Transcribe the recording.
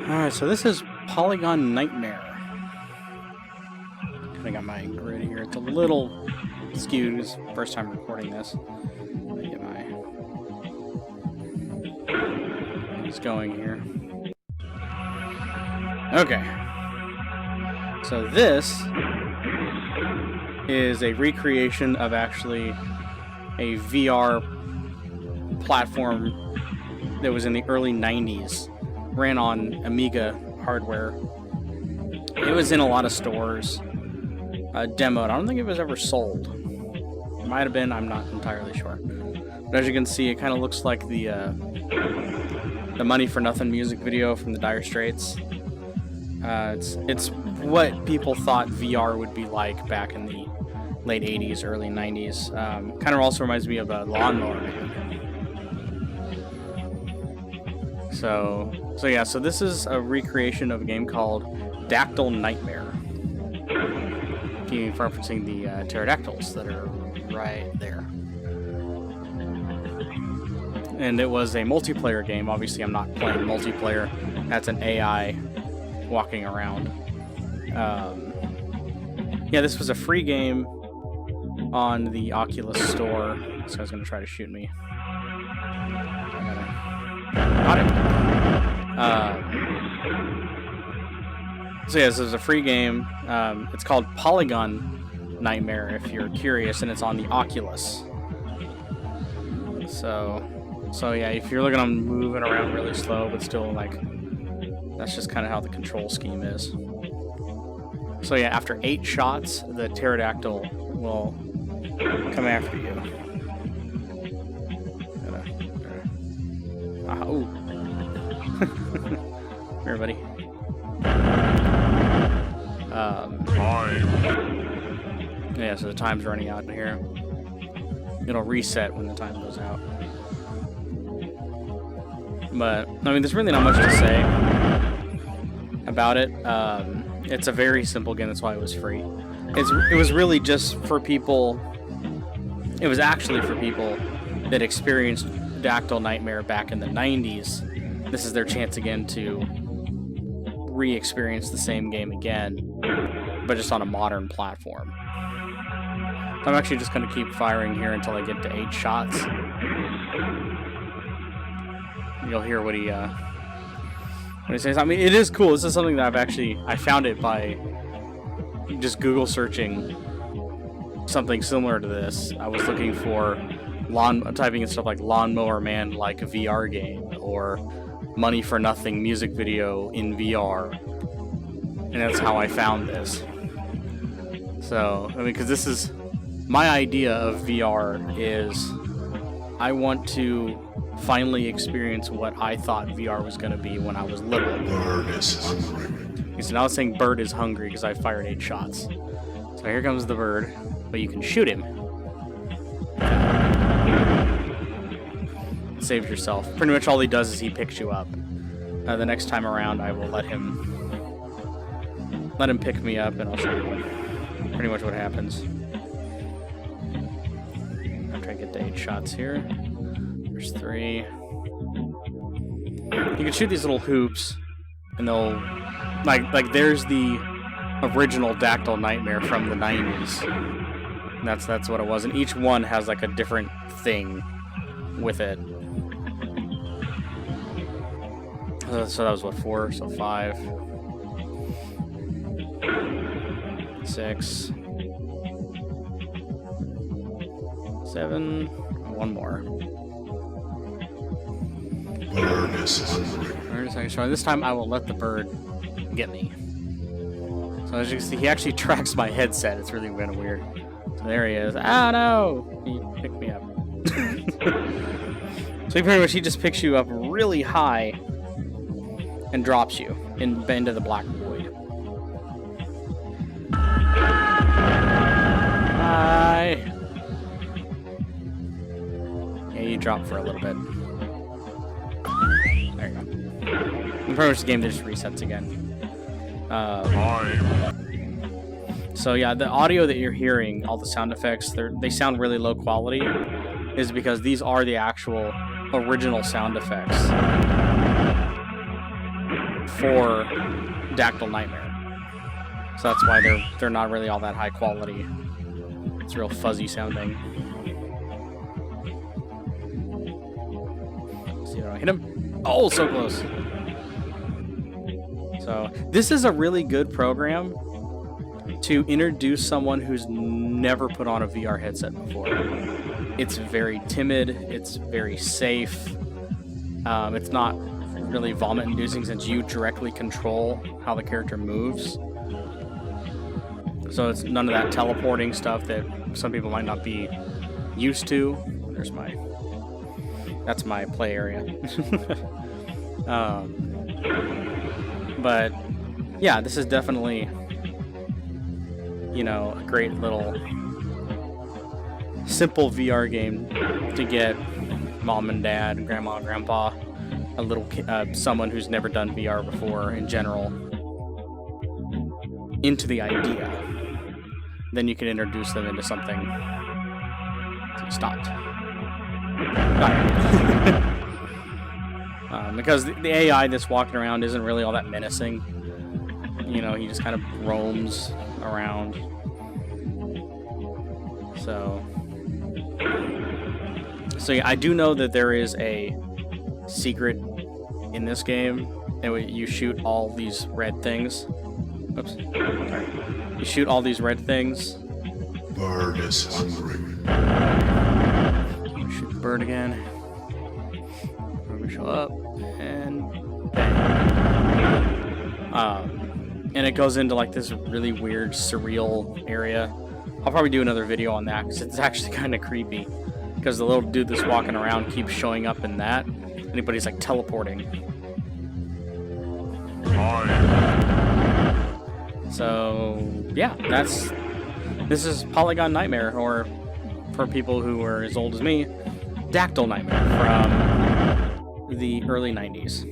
Alright, so this is Polygon Nightmare. I got my grid here. It's a little skewed. It's the first time recording this. Let me get my... It's going here. Okay. So this is a recreation of actually a VR platform that was in the early 90s. Ran on Amiga hardware. It was in a lot of stores. Demoed. I don't think it was ever sold. It might have been. I'm not entirely sure. But as you can see, it kind of looks like the Money for Nothing music video from the Dire Straits. It's what people thought VR would be like back in the late 80s, early 90s. Kind of also reminds me of a Lawnmower Man. So this is a recreation of a game called Dactyl Nightmare. Keep referencing the pterodactyls that are right there. And it was a multiplayer game. Obviously, I'm not playing multiplayer. That's an AI walking around. Yeah, this was a free game on the Oculus Store. This guy's gonna try to shoot me. Got it. So yeah, this is a free game. It's called Polygon Nightmare, if you're curious, and it's on the Oculus. So yeah, if you're looking, I'm moving around really slow, but still, like, that's just kind of how the control scheme is. So yeah, after 8 shots, the pterodactyl will come after you. Oh. Here, buddy. Yeah, so the time's running out here. It'll reset when the time goes out. But, I mean, there's really not much to say about it. It's a very simple game, that's why it was free. It was really just for people... It was actually for people that experienced Dactyl Nightmare back in the 90s. This is their chance again to re-experience the same game again, but just on a modern platform. So I'm actually just going to keep firing here until I get to 8 shots. You'll hear what he says. I mean, it is cool. This is something that I found it by just Google searching something similar to this. I was looking for typing in stuff like Lawnmower Man like a VR game, or Money for Nothing music video in VR, and that's how I found this. So, I mean, because this is my idea of VR, is I want to finally experience what I thought VR was going to be when I was little. Bird is hungry. So now it's saying bird is hungry because I fired 8 shots. So here comes the bird, but you can shoot him. Saves yourself. Pretty much all he does is he picks you up. The next time around, I will let him pick me up, and I'll show you pretty much what happens. I'll try to get to 8 shots here. There's 3. You can shoot these little hoops, and they'll like there's the original Dactyl Nightmare from the 90s. And that's what it was, and each one has like a different thing with it. So that was what, 4? So 5, 6, 7. One more. Bird is hungry. So this time I will let the bird get me. So as you can see, he actually tracks my headset. It's really kind of weird. So there he is. Oh no! He picked me up. So he just picks you up really high and drops you into the black void. Hi. Yeah, you drop for a little bit. There you go. And pretty much the game just resets again. So yeah, the audio that you're hearing, all the sound effects, they sound really low quality, is because these are the actual original sound effects for Dactyl Nightmare. So that's why they're not really all that high quality. It's real fuzzy sounding. Let's see if I hit him. Oh, so close. So this is a really good program to introduce someone who's never put on a VR headset before. It's very timid. It's very safe. It's not really vomit-inducing since you directly control how the character moves. So it's none of that teleporting stuff that some people might not be used to. That's my play area. But yeah, this is definitely, you know, a great little simple VR game to get mom and dad, grandma and grandpa, a little someone who's never done VR before in general, into the idea. Then you can introduce them into something. Stopped. Because the AI that's walking around isn't really all that menacing. You know, he just kind of roams around. So yeah, I do know that there is a secret in this game, and you shoot all these red things. Oops. Sorry. You shoot all these red things. Bird is hungry. Shoot the bird again. We show up and bang. And it goes into like this really weird, surreal area. I'll probably do another video on that because it's actually kind of creepy. Because the little dude that's walking around keeps showing up in that. Anybody's like teleporting. So yeah, this is Polygon Nightmare, or for people who are as old as me, Dactyl Nightmare from the early 90s.